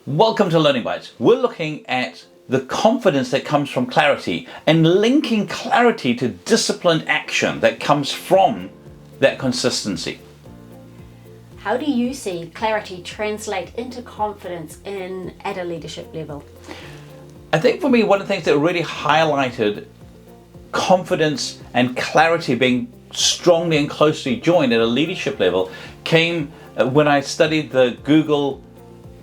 Welcome to Learning Bites. We're looking at the confidence that comes from clarity and linking clarity to disciplined action that comes from that consistency. How do you see clarity translate into confidence at a leadership level? I think for me, one of the things that really highlighted confidence and clarity being strongly and closely joined at a leadership level came when I studied the Google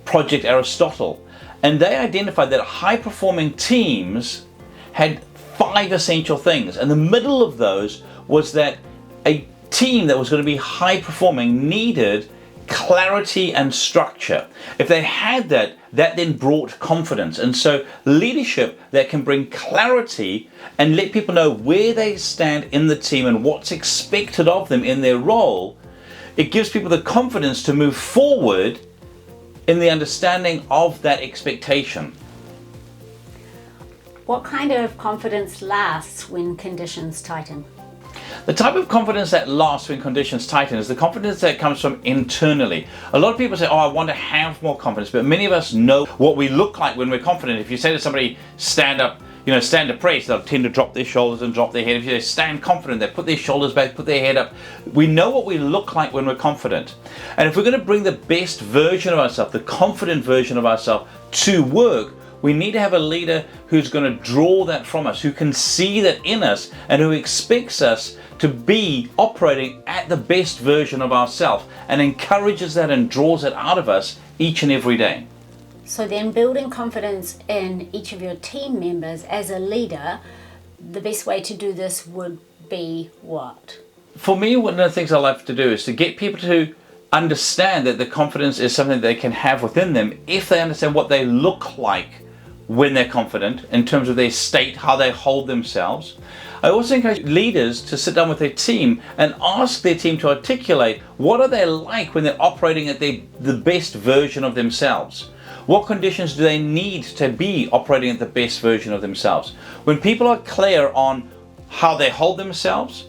Project Aristotle, and they identified that high-performing teams had 5 essential things, and the middle of those was that a team that was going to be high-performing needed clarity and structure. If they had that then brought confidence. And so leadership that can bring clarity and let people know where they stand in the team and what's expected of them in their role, it gives people the confidence to move forward in the understanding of that expectation. What kind of confidence lasts when conditions tighten? The type of confidence that lasts when conditions tighten is the confidence that comes from internally. A lot of people say, I want to have more confidence, but many of us know what we look like when we're confident. If you say to somebody, stand up, stand to praise, they'll tend to drop their shoulders and drop their head. If you say stand confident, they put their shoulders back, put their head up. We know what we look like when we're confident. And if we're going to bring the best version of ourselves, the confident version of ourselves to work, we need to have a leader who's going to draw that from us, who can see that in us, and who expects us to be operating at the best version of ourselves and encourages that and draws it out of us each and every day. So then building confidence in each of your team members as a leader, the best way to do this would be what? For me, one of the things I like to do is to get people to understand that the confidence is something they can have within them if they understand what they look like when they're confident in terms of their state, how they hold themselves. I also encourage leaders to sit down with their team and ask their team to articulate what are they like when they're operating at the best version of themselves. What conditions do they need to be operating at the best version of themselves? When people are clear on how they hold themselves,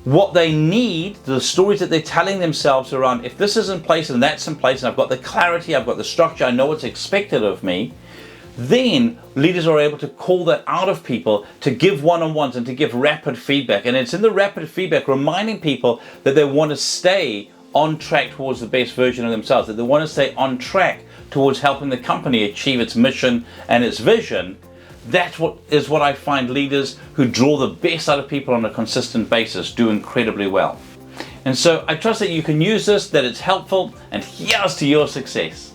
what they need, the stories that they're telling themselves around, if this is in place and that's in place and I've got the clarity, I've got the structure, I know what's expected of me, then leaders are able to call that out of people, to give one-on-ones and to give rapid feedback. And it's in the rapid feedback reminding people that they want to stay on track towards the best version of themselves, that they want to stay on track towards helping the company achieve its mission and its vision. That's what I find leaders who draw the best out of people on a consistent basis do incredibly well. And so I trust that you can use this, that it's helpful, and here's to your success.